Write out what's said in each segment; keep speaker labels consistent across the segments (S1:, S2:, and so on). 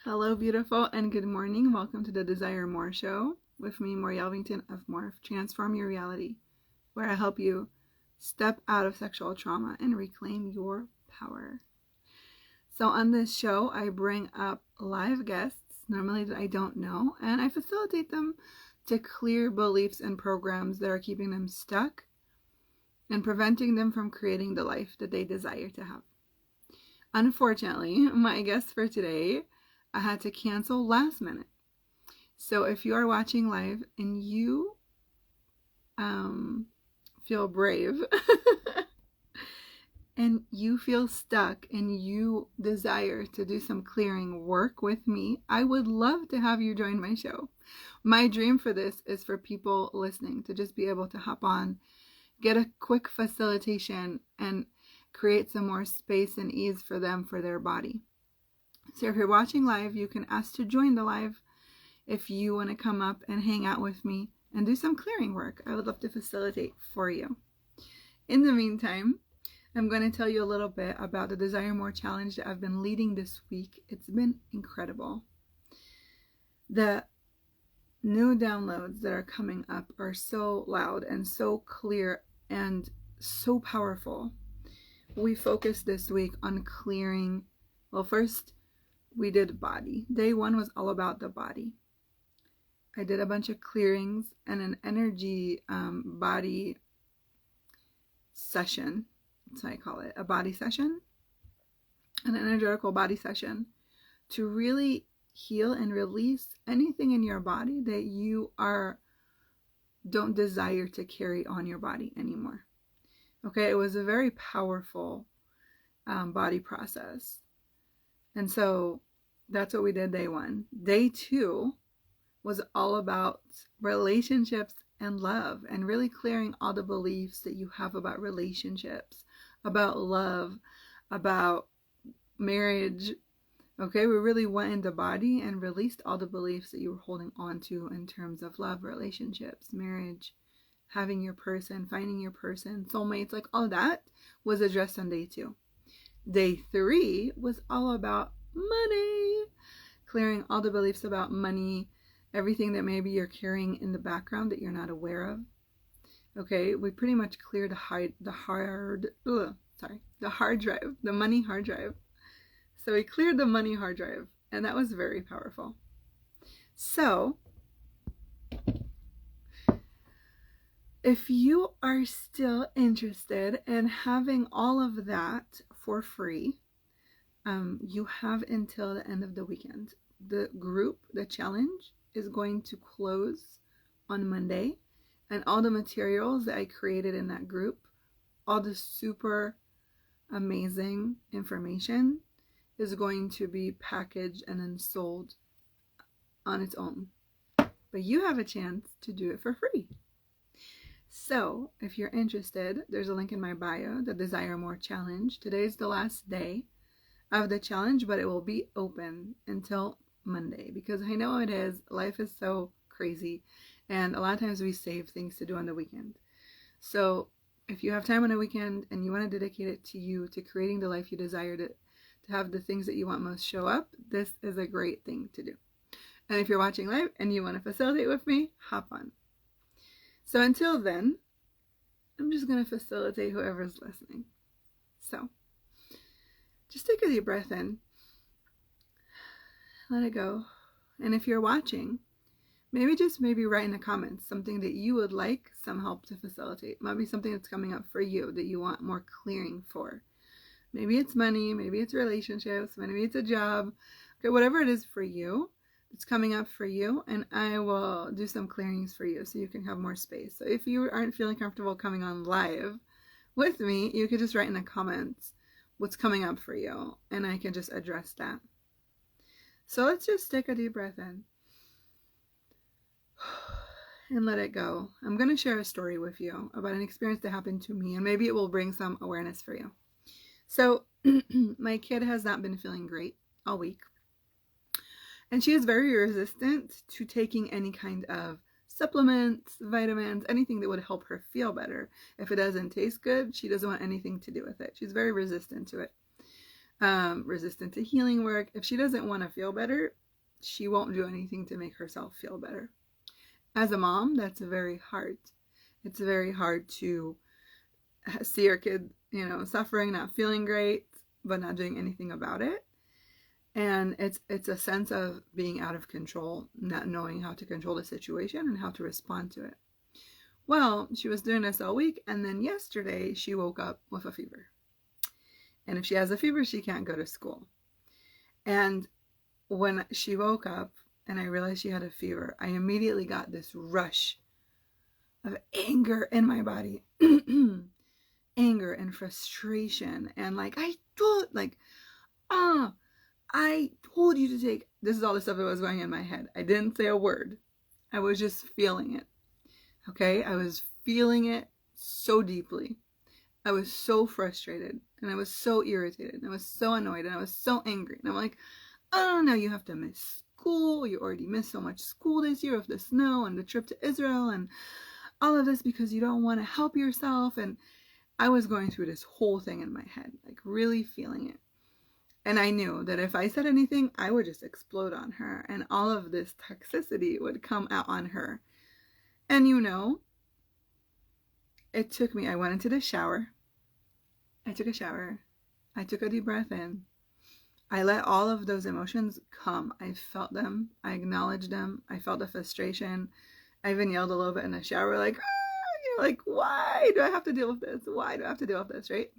S1: Hello, beautiful, and good morning. Welcome to the Desire More Show with me, Maury Elvington of Morph Transform Your Reality, where I help you step out of sexual trauma and reclaim your power. So, on this show, I bring up live guests, normally that I don't know, and I facilitate them to clear beliefs and programs that are keeping them stuck and preventing them from creating the life that they desire to have. Unfortunately, my guest for today, I had to cancel last minute. So if you are watching live and you feel brave and you feel stuck and you desire to do some clearing work with me, I would love to have you join my show. My dream for this is for people listening to just be able to hop on, get a quick facilitation, and create some more space and ease for them, for their body. So if you're watching live, you can ask to join the live if you want to come up and hang out with me and do some clearing work. I would love to facilitate for you. In the meantime, I'm going to tell you a little bit about the Desire More Challenge that I've been leading this week. It's been incredible. The new downloads that are coming up are so loud and so clear and so powerful. We focused this week on clearing. Well, first, we did body. Day one was all about the body. I did a bunch of clearings and an energy body session. That's what I call it. A body session. An energetical body session to really heal and release anything in your body that you don't desire to carry on your body anymore. Okay, it was a very powerful body process. And so that's what we did day one. Day two was all about relationships and love, and really clearing all the beliefs that you have about relationships, about love, about marriage. Okay, we really went in the body and released all the beliefs that you were holding on to in terms of love, relationships, marriage, having your person, finding your person, soulmates, like all that was addressed on day two. Day three was all about money, clearing all the beliefs about money, everything that maybe you're carrying in the background that you're not aware of. Okay, we pretty much cleared the hard drive, the money hard drive. So we cleared the money hard drive, and that was very powerful. So if you are still interested in having all of that for free, you have until the end of the weekend. The group, the challenge, is going to close on Monday, and all the materials that I created in that group, all the super amazing information, is going to be packaged and then sold on its own. But you have a chance to do it for free. So if you're interested, there's a link in my bio, the Desire More Challenge. Today's the last day of the challenge, but it will be open until Monday, because I know it is. Life is so crazy, and a lot of times we save things to do on the weekend. So if you have time on a weekend and you want to dedicate it to you, to creating the life you desire, to have the things that you want most show up, this is a great thing to do. And if you're watching live and you want to facilitate with me, hop on. So until then, I'm just going to facilitate whoever's listening. So just take a deep breath in. Let it go. And if you're watching, maybe write in the comments something that you would like some help to facilitate. Maybe something that's coming up for you that you want more clearing for. Maybe it's money, maybe it's relationships, maybe it's a job. Okay, whatever it is for you, it's coming up for you, and I will do some clearings for you so you can have more space. So if you aren't feeling comfortable coming on live with me, you could just write in the comments what's coming up for you, and I can just address that. So let's just take a deep breath in and let it go. I'm going to share a story with you about an experience that happened to me, and maybe it will bring some awareness for you. So my kid has not been feeling great all week, and she is very resistant to taking any kind of supplements, vitamins, anything that would help her feel better. If it doesn't taste good, she doesn't want anything to do with it. She's very resistant to it. resistant to healing work. If she doesn't want to feel better, she won't do anything to make herself feel better. As a mom, that's very hard. It's very hard to see your kid, suffering, not feeling great, but not doing anything about it. And it's a sense of being out of control, not knowing how to control the situation and how to respond to it. Well, she was doing this all week, and then yesterday she woke up with a fever. And if she has a fever, she can't go to school. And when she woke up and I realized she had a fever, I immediately got this rush of anger in my body. Anger and frustration. And I told you to take, this is all the stuff that was going in my head. I didn't say a word. I was just feeling it. Okay? I was feeling it so deeply. I was so frustrated, and I was so irritated, and I was so annoyed, and I was so angry. And I'm like, oh, now you have to miss school. You already missed so much school this year with the snow and the trip to Israel and all of this because you don't want to help yourself. And I was going through this whole thing in my head, really feeling it. And I knew that if I said anything, I would just explode on her, and all of this toxicity would come out on her. And it took me, I went into the shower. I took a shower. I took a deep breath in. I let all of those emotions come. I felt them. I acknowledged them. I felt the frustration. I even yelled a little bit in the shower, why do I have to deal with this? Why do I have to deal with this, right?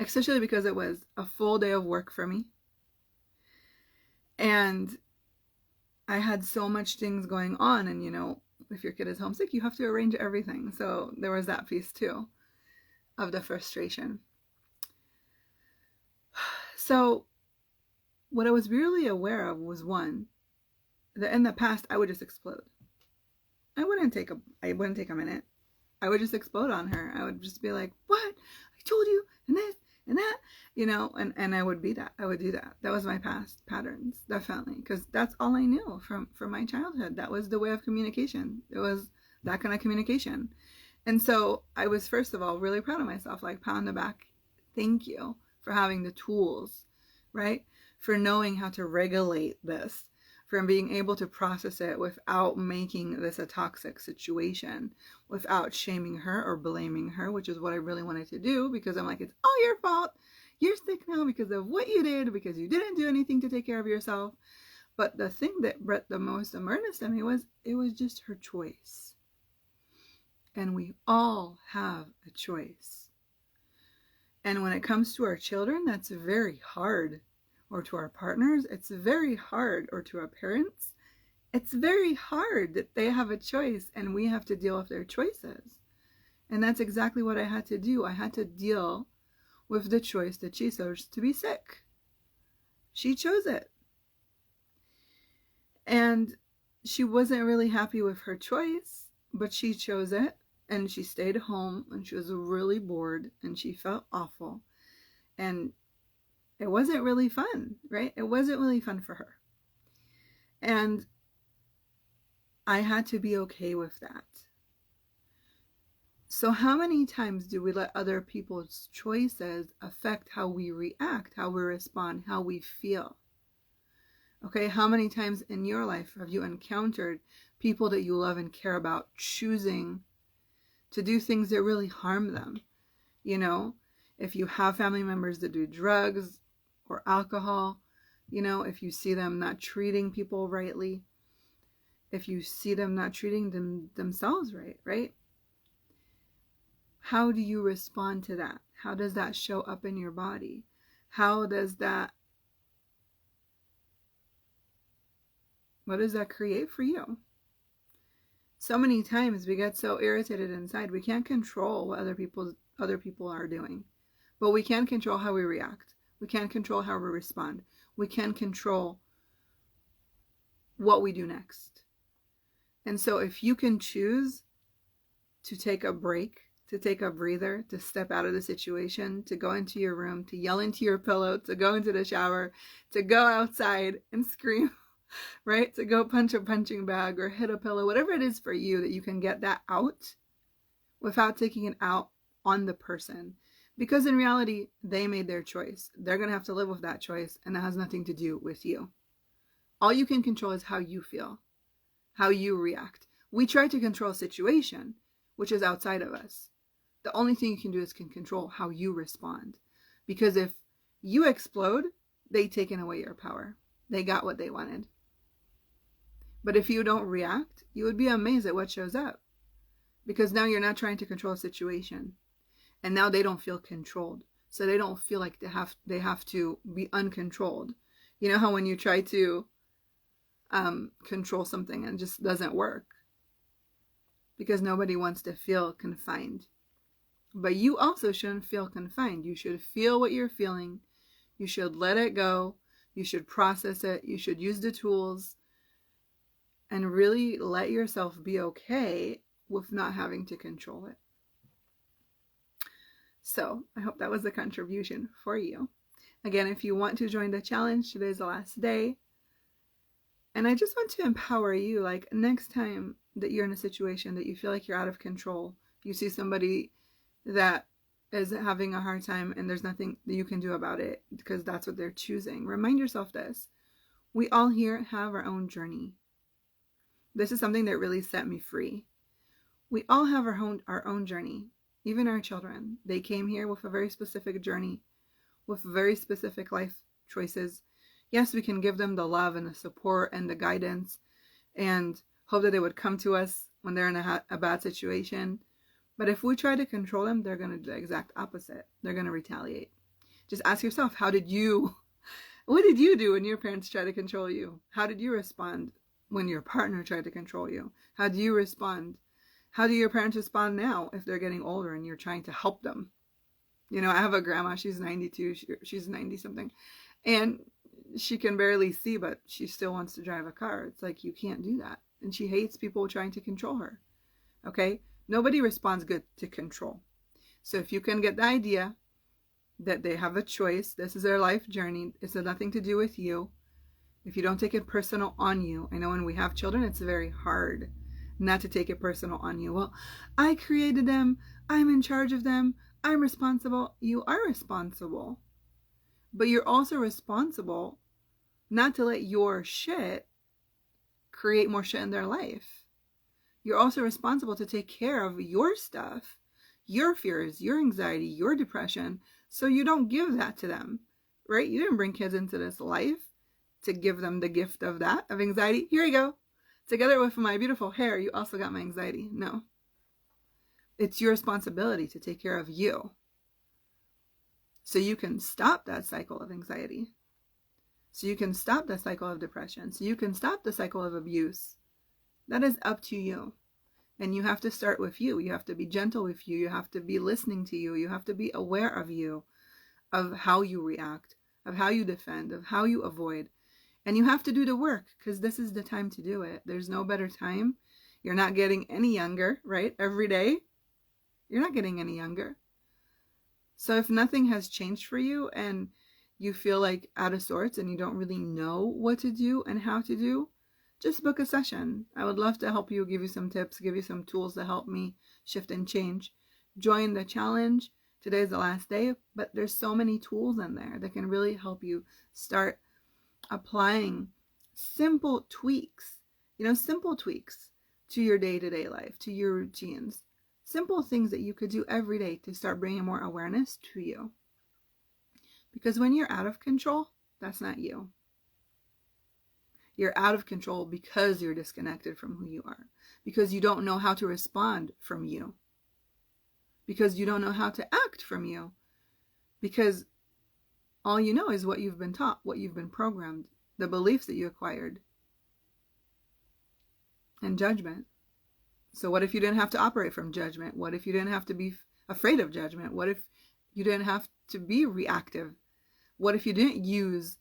S1: Especially because it was a full day of work for me. And I had so much things going on, and if your kid is homesick, you have to arrange everything. So there was that piece too of the frustration. So what I was really aware of was, one, that in the past I would just explode. I wouldn't take a minute. I would just explode on her. I would just be like, what? I told you, and this and that, and I would be that. I would do that. That was my past patterns, definitely, because that's all I knew from my childhood. That was the way of communication. It was that kind of communication. And so I was, first of all, really proud of myself, pat on the back. Thank you for having the tools, right? For knowing how to regulate this, for being able to process it without making this a toxic situation, without shaming her or blaming her, which is what I really wanted to do, because I'm like, it's all your fault. You're sick now because of what you did, because you didn't do anything to take care of yourself. But the thing that brought the most awareness to me was, it was just her choice. And we all have a choice. And when it comes to our children, that's very hard. Or to our partners, it's very hard. Or to our parents, it's very hard that they have a choice and we have to deal with their choices. And that's exactly what I had to do. I had to deal with the choice that she chose to be sick. She chose it. And she wasn't really happy with her choice, but she chose it. And she stayed home, and she was really bored, and she felt awful. And it wasn't really fun, right? It wasn't really fun for her. And I had to be okay with that. So how many times do we let other people's choices affect how we react, how we respond, how we feel? Okay, how many times in your life have you encountered people that you love and care about choosing to do things that really harm them? If you have family members that do drugs or alcohol, if you see them not treating people rightly, if you see them not treating themselves right? How do you respond to that? How does that show up in your body? What does that create for you? So many times we get so irritated inside, we can't control what other people are doing. But we can control how we react. We can't control how we respond. We can control what we do next. And so if you can choose to take a break, to take a breather, to step out of the situation, to go into your room, to yell into your pillow, to go into the shower, to go outside and scream, right? To go punch a punching bag or hit a pillow, whatever it is for you, that you can get that out without taking it out on the person. Because in reality, they made their choice. They're going to have to live with that choice, and it has nothing to do with you. All you can control is how you feel, how you react. We try to control a situation, which is outside of us. The only thing you can do is can control how you respond. Because if you explode, they've taken away your power. They got what they wanted. But if you don't react, you would be amazed at what shows up. Because now you're not trying to control a situation. And now they don't feel controlled. So they don't feel like they have to be uncontrolled. You know how when you try to control something and it just doesn't work? Because nobody wants to feel confined. But you also shouldn't feel confined. You should feel what you're feeling. You should let it go. You should process it. You should use the tools. And really let yourself be okay with not having to control it. So I hope that was a contribution for you. Again, if you want to join the challenge, today's the last day. And I just want to empower you, like next time that you're in a situation that you feel like you're out of control, you see somebody that is having a hard time and there's nothing that you can do about it because that's what they're choosing. Remind yourself this. We all here have our own journey. This is something that really set me free. We all have our own journey. Even our children, they came here with a very specific journey, with very specific life choices. Yes, we can give them the love and the support and the guidance and hope that they would come to us when they're in a bad situation. But if we try to control them, they're going to do the exact opposite. They're going to retaliate. Just ask yourself, what did you do when your parents tried to control you? How did you respond when your partner tried to control you? How do you respond? How do your parents respond now if they're getting older and you're trying to help them? You know, I have a grandma, she's 92, she's 90 something, and she can barely see, but she still wants to drive a car. It's like, you can't do that. And she hates people trying to control her. Okay? Nobody responds good to control. So if you can get the idea that they have a choice, this is their life journey, it's nothing to do with you. If you don't take it personal on you, I know when we have children, it's very hard not to take it personal on you. Well, I created them. I'm in charge of them. I'm responsible. You are responsible. But you're also responsible not to let your shit create more shit in their life. You're also responsible to take care of your stuff, your fears, your anxiety, your depression, so you don't give that to them, right? You didn't bring kids into this life to give them the gift of that, of anxiety. Here you go. Together with my beautiful hair, you also got my anxiety. No. It's your responsibility to take care of you so you can stop that cycle of anxiety. So you can stop the cycle of depression. So you can stop the cycle of abuse. That is up to you. And you have to start with you. You have to be gentle with you. You have to be listening to you. You have to be aware of you, of how you react, of how you defend, of how you avoid. And you have to do the work because this is the time to do it. There's no better time. You're not getting any younger, right? Every day, you're not getting any younger. So if nothing has changed for you and you feel like out of sorts and you don't really know what to do and how to do, just book a session. I would love to help you, give you some tips, give you some tools to help me shift and change. Join the challenge. Today is the last day, but there's so many tools in there that can really help you start applying simple tweaks, simple tweaks to your day-to-day life, to your routines. Simple things that you could do every day to start bringing more awareness to you. Because when you're out of control, that's not you. You're out of control because you're disconnected from who you are. Because you don't know how to respond from you. Because you don't know how to act from you. Because all you know is what you've been taught, what you've been programmed, the beliefs that you acquired, and judgment. So what if you didn't have to operate from judgment? What if you didn't have to be afraid of judgment? What if you didn't have to be reactive? What if you didn't use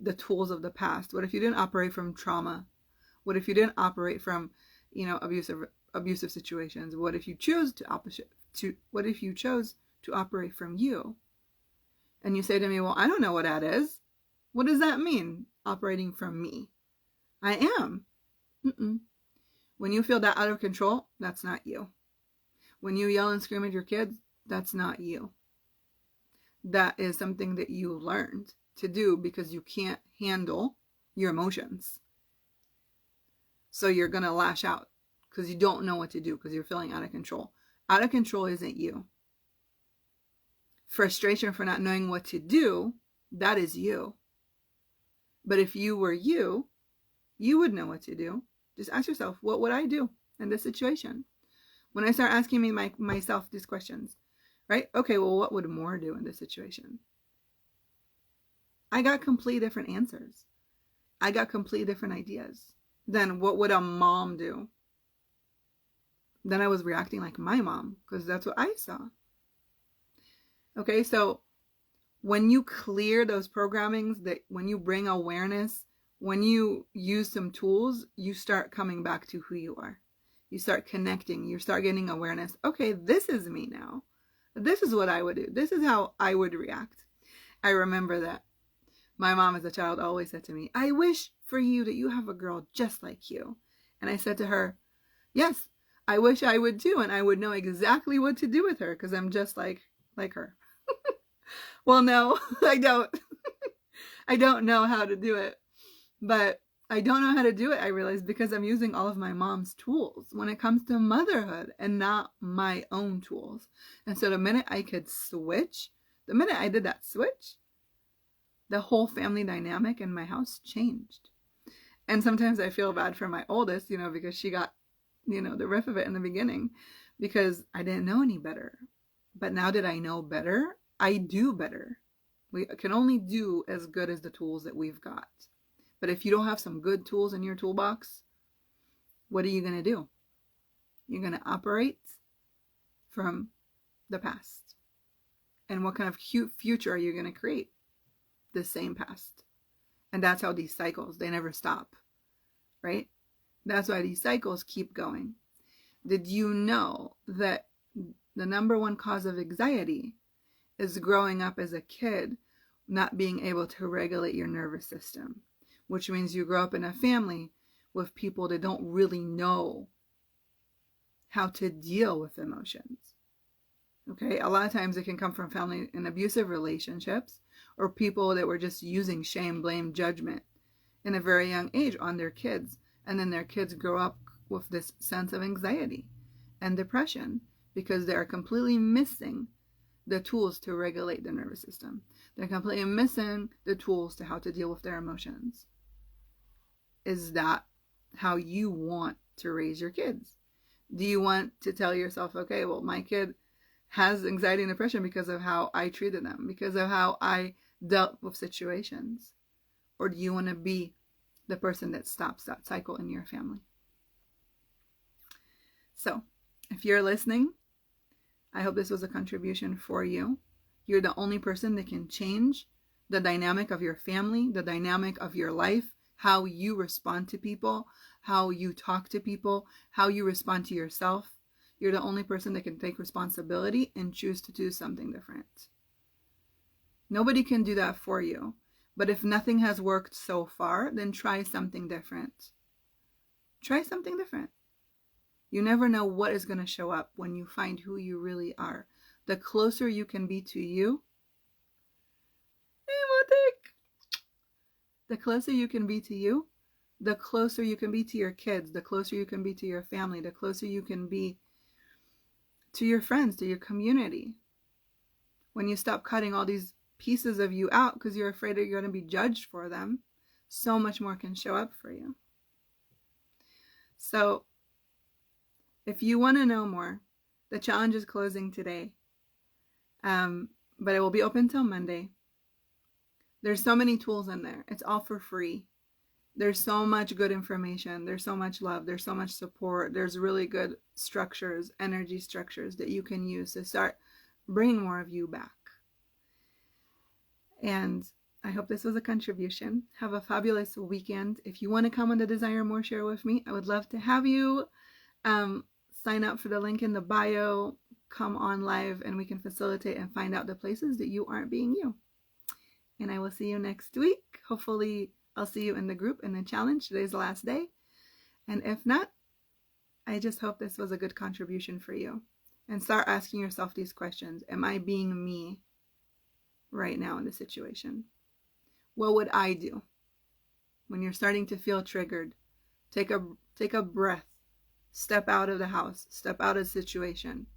S1: the tools of the past? What if you didn't operate from trauma? What if you didn't operate from, abusive situations? What if you chose what if you chose to operate from you? And you say to me, well, I don't know what that is. What does that mean, operating from me? I am. When you feel that out of control, that's not you. When you yell and scream at your kids, that's not you. that is something that you learned to do because you can't handle your emotions. So you're going to lash out because you don't know what to do because you're feeling out of control. Out of control isn't you. Frustration for not knowing what to do, that is you. But if you were you would know what to do. Just ask yourself, what would I do in this situation? When I start asking myself these questions, right? Okay, well, what would Moore do in this situation? I got completely different answers. I got completely different ideas. Then what would a mom do? Then I was reacting like my mom because that's what I saw. Okay, so when you clear those programmings, that when you bring awareness, when you use some tools, you start coming back to who you are. You start connecting. You start getting awareness. Okay, this is me now. This is what I would do. This is how I would react. I remember that my mom as a child always said to me, I wish for you that you have a girl just like you. And I said to her, yes, I wish I would too. And I would know exactly what to do with her because I'm just like her. Well, no, I don't. I don't know how to do it. But I don't know how to do it, I realize, because I'm using all of my mom's tools when it comes to motherhood and not my own tools. And so the minute I could switch, the minute I did that switch, the whole family dynamic in my house changed. And sometimes I feel bad for my oldest, because she got, the riff of it in the beginning because I didn't know any better. But now that I know better, I do better. We can only do as good as the tools that we've got. But if you don't have some good tools in your toolbox, what are you going to do? You're going to operate from the past. And what kind of cute future are you going to create? The same past. And that's how these cycles, they never stop, right? That's why these cycles keep going. Did you know that the number one cause of anxiety is growing up as a kid not being able to regulate your nervous system? Which means you grow up in a family with people that don't really know how to deal with emotions. Okay, a lot of times it can come from family and abusive relationships or people that were just using shame, blame, judgment in a very young age on their kids. And then their kids grow up with this sense of anxiety and depression because they are completely missing the tools to regulate the nervous system. They're completely missing the tools to how to deal with their emotions. Is that how you want to raise your kids? Do you want to tell yourself, okay, well, my kid has anxiety and depression because of how I treated them, because of how I dealt with situations? Or do you want to be the person that stops that cycle in your family? So, if you're listening, I hope this was a contribution for you. You're the only person that can change the dynamic of your family, the dynamic of your life, how you respond to people, how you talk to people, how you respond to yourself. You're the only person that can take responsibility and choose to do something different. Nobody can do that for you. But if nothing has worked so far, then try something different. Try something different. You never know what is going to show up when you find who you really are. The closer you can be to you, the closer you can be to you, the closer you can be to your kids, the closer you can be to your family, the closer you can be to your friends, to your community. When you stop cutting all these pieces of you out because you're afraid that you're going to be judged for them, so much more can show up for you. So, if you want to know more, the challenge is closing today, but it will be open till Monday. There's so many tools in there. It's all for free. There's so much good information. There's so much love. There's so much support. There's really good structures, energy structures that you can use to start bringing more of you back. And I hope this was a contribution. Have a fabulous weekend. If you want to come on the Desire More Share with me, I would love to have you. Sign up for the link in the bio. Come on live and we can facilitate and find out the places that you aren't being you. And I will see you next week. Hopefully, I'll see you in the group in the challenge. Today's the last day. And if not, I just hope this was a good contribution for you. And start asking yourself these questions. Am I being me? right now in the situation? What would I do? When you're starting to feel triggered, take a breath. Step out of the house. Step out of the situation.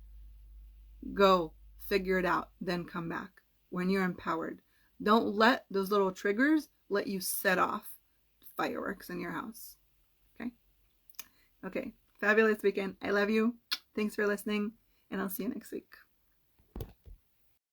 S1: Go figure it out, then come back when you're empowered. Don't let those little triggers let you set off fireworks in your house. Okay, fabulous weekend. I love you. Thanks for listening, and I'll see you next week.